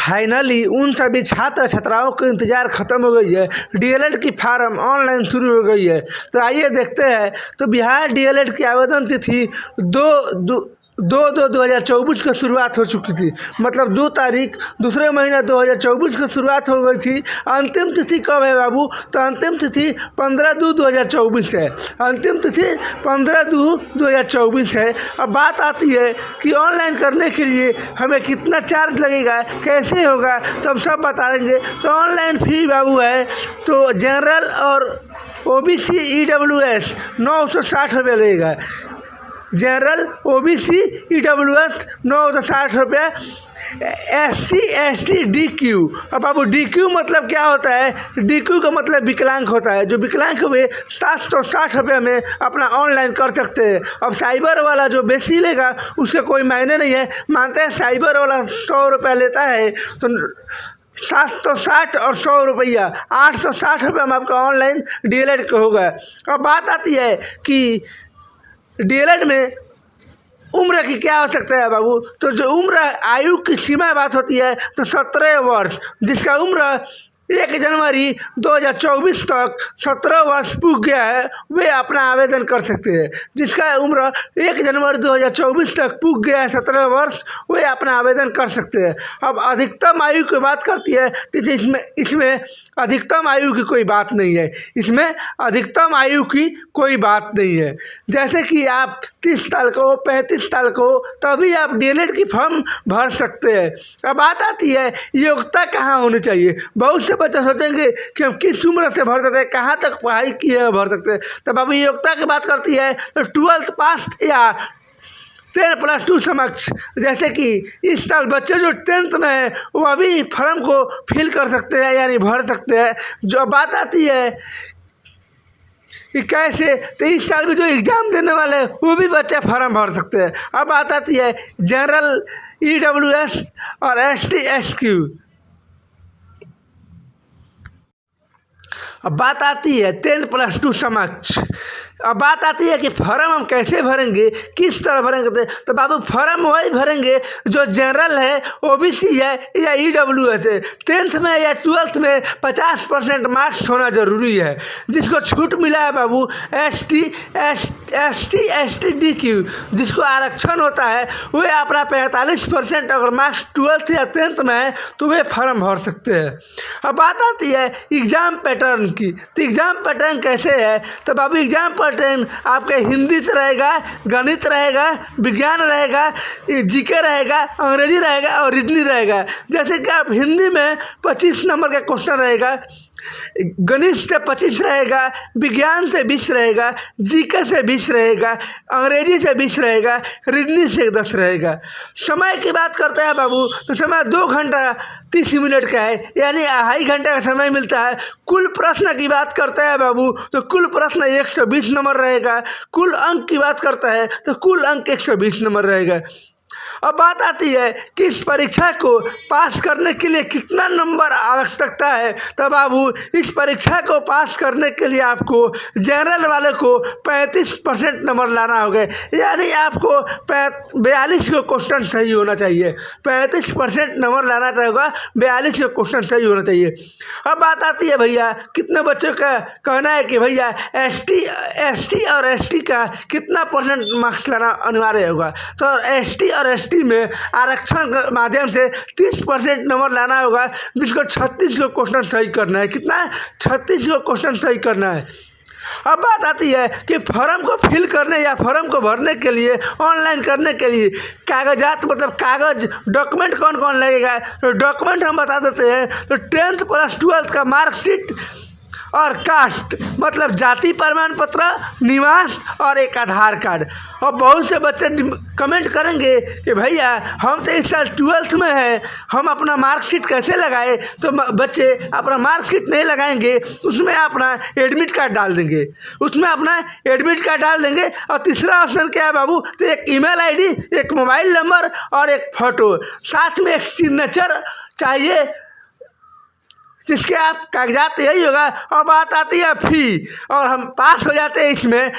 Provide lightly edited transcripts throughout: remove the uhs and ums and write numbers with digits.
Finally उन सभी छात्र छात्राओं का इंतज़ार ख़त्म हो गई है। डीएलएड की फार्म ऑनलाइन शुरू हो गई है। तो आइए देखते हैं। तो बिहार डीएलएड की आवेदन तिथि 2/2/2024 का शुरुआत हो चुकी थी। मतलब 2 तारीख दूसरे महीना 2024 का शुरुआत हो गई थी। अंतिम तिथि कब है बाबू? तो अंतिम तिथि 15/2/2024 है। अंतिम तिथि 15/2/2024 है। अब बात आती है कि ऑनलाइन करने के लिए हमें कितना चार्ज लगेगा, कैसे होगा, तो हम सब बता देंगे। तो ऑनलाइन फी बाबू है तो जनरल और ओबीसी ईडब्ल्यूएस 960 रुपये लगेगा। जनरल ओबीसी ईडब्ल्यूएस 960 रुपये। ST DQ. अब बाबू डीक्यू मतलब क्या होता है? डीक्यू का मतलब विकलांग होता है। जो विकलांग हुए 760 रुपये में अपना ऑनलाइन कर सकते हैं। अब साइबर वाला जो बेसी लेगा उससे कोई मायने नहीं है। मानते हैं साइबर वाला 100 रुपये लेता है तो 760 और 100 रुपया 860 रुपये में आपका ऑनलाइन डीएलएड का होगा। अब बात आती है कि डीएलएड में उम्र की क्या आवश्यकता है बाबू? तो जो उम्र आयु की सीमा बात होती है तो 17 वर्ष। जिसका उम्र 1 जनवरी 2024 तक 17 वर्ष पूछ गया है वे अपना आवेदन कर सकते हैं। जिसका उम्र 1 जनवरी 2024 तक पूछ गया है 17 वर्ष, वे अपना आवेदन कर सकते हैं। अब अधिकतम आयु की बात करती है तो इसमें अधिकतम आयु की कोई बात नहीं है। इसमें अधिकतम आयु की कोई बात नहीं है। जैसे कि आप 30 साल को 35 साल को तभी आप डीएलएड की फॉर्म भर सकते हैं। अब बात आती है योग्यता कहाँ होनी चाहिए। बहुत से बच्चे सोचेंगे कि हम किस उम्र से भर सकते हैं, कहाँ तक पढ़ाई किए हैं भर सकते हैं। तब बाबू योग्यता की बात करती है तो 12th पास या 10+2 समक्ष। जैसे कि इस साल बच्चे जो 10th में हैं वो अभी फॉर्म को फिल कर सकते हैं यानी भर सकते हैं। जो बात आती है कि कैसे, तो इस साल भी जो एग्ज़ाम देने वाले हैं वो भी बच्चे फॉर्म भर सकते हैं। अब बात आती है जनरल ईडब्ल्यूएस और एसटी एसक्यू। अब बात आती है 10+2 समक्ष। अब बात आती है कि फॉर्म हम कैसे भरेंगे, किस तरह भरेंगे। तो बाबू फॉर्म वही भरेंगे जो जनरल है, ओबीसी है या ईडब्ल्यूएस है। 10th में या 12th में 50% मार्क्स होना ज़रूरी है। जिसको छूट मिला है बाबू एसटी डीक्यू, जिसको आरक्षण होता है वे अपना 45% अगर मार्क्स 12th या 10th में है तो वे फॉर्म भर सकते हैं। अब बात आती है एग्ज़ाम पैटर्न की। तो एग्ज़ाम पैटर्न कैसे है? तो बाबू एग्ज़ाम पैटर्न आपके हिंदी से रहेगा, गणित रहेगा, विज्ञान रहेगा, जीके रहेगा, अंग्रेजी रहेगा और रीजनिंग रहेगा। जैसे कि आप हिंदी में 25 नंबर का क्वेश्चन रहेगा, गणित से 25 रहेगा, विज्ञान से 20 रहेगा, जीके से 20 रहेगा, अंग्रेजी से 20 रहेगा, रीजनिंग से 10 रहेगा। समय की बात करते हैं बाबू तो समय 2 घंटा 30 मिनट का है यानी 2.5 घंटे का समय मिलता है। कुल प्रश्न की बात करते हैं बाबू तो कुल प्रश्न 120 नंबर रहेगा। कुल अंक की बात करता है तो कुल अंक 120 नंबर रहेगा। अब बात आती है कि इस परीक्षा को पास करने के लिए कितना नंबर आवश्यकता है। तो बाबू इस परीक्षा को पास करने के लिए आपको जनरल वाले को 35% नंबर लाना होगा। यानी आपको 42 को क्वेश्चन सही होना चाहिए। 35% नंबर लाना चाहिए, 42 को क्वेश्चन सही होना चाहिए। अब बात आती है भैया कितने बच्चों का कहना है कि भैया एसटी और एसटी का कितना परसेंट मार्क्स लाना अनिवार्य होगा। तो एसटी और एसटी में आरक्षण के माध्यम से 30% नंबर लाना होगा। जिसको 36 को क्वेश्चन सही करना है। कितना? 36 को क्वेश्चन सही करना है। अब बात आती है कि फॉर्म को फिल करने या फॉर्म को भरने के लिए ऑनलाइन करने के लिए कागजात मतलब कागज डॉक्यूमेंट कौन कौन लगेगा। तो डॉक्यूमेंट हम बता देते हैं तो 10th + 12th का मार्कशीट और कास्ट मतलब जाति प्रमाण पत्र, निवास और एक आधार कार्ड। और बहुत से बच्चे कमेंट करेंगे कि भैया हम तो इस साल 12th में हैं, हम अपना मार्कशीट कैसे लगाए। तो बच्चे अपना मार्कशीट नहीं लगाएंगे, उसमें अपना एडमिट कार्ड डाल देंगे, उसमें अपना एडमिट कार्ड डाल देंगे। और तीसरा ऑप्शन क्या है बाबू? तो एक ईमेल आईडी, एक मोबाइल नंबर और एक फ़ोटो, साथ में एक सिग्नेचर चाहिए जिसके आप कागजात यही होगा। और बात आती है फी, और हम पास हो जाते हैं इसमें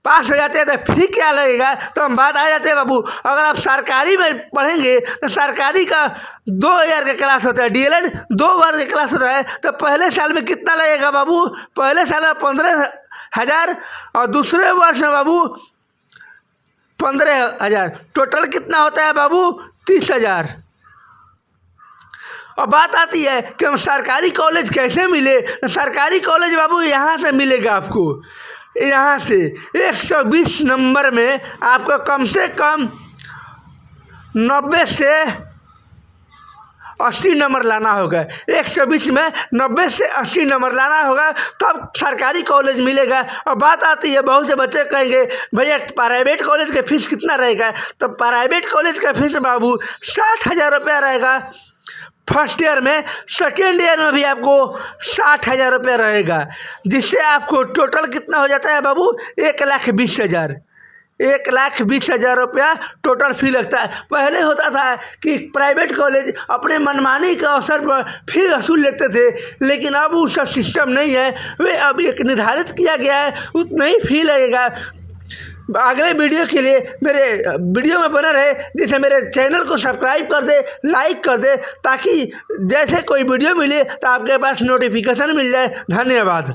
पास हो जाते हैं तो फी क्या लगेगा, तो हम बात आ जाते हैं बाबू। अगर आप सरकारी में पढ़ेंगे तो सरकारी का 2000 का क्लास होता है, डीएलएड 2 बार का क्लास होता है, तो पहले साल में कितना लगेगा बाबू? पहले साल में 15,000 और दूसरे वर्ष में बाबू 15,000, टोटल कितना होता है बाबू? 30,000। और बात आती है कि हम सरकारी कॉलेज कैसे मिले। सरकारी कॉलेज बाबू यहाँ से मिलेगा आपको, यहाँ से 120 नंबर में आपको कम से कम 90 से 80 नंबर लाना होगा। 120 में 90 से 80 नंबर लाना होगा तब सरकारी कॉलेज मिलेगा। और बात आती है, बहुत से बच्चे कहेंगे भैया प्राइवेट कॉलेज का फीस कितना रहेगा, तो प्राइवेट कॉलेज का फीस बाबू 60,000 रुपया रहेगा फर्स्ट ईयर में। सेकेंड ईयर में भी आपको 60,000 रुपया रहेगा, जिससे आपको टोटल कितना हो जाता है बाबू? 1,20,000। 1,20,000 रुपया टोटल फी लगता है। पहले होता था कि प्राइवेट कॉलेज अपने मनमानी के अवसर पर फी वसूल लेते थे, लेकिन अब वो सब सिस्टम नहीं है। वे अब एक निर्धारित किया गया है, उतना ही फी लगेगा। अगले वीडियो के लिए मेरे वीडियो में बना रहे, जिसे मेरे चैनल को सब्सक्राइब कर दे, लाइक कर दे, ताकि जैसे कोई वीडियो मिले तो आपके पास नोटिफिकेशन मिल जाए। धन्यवाद।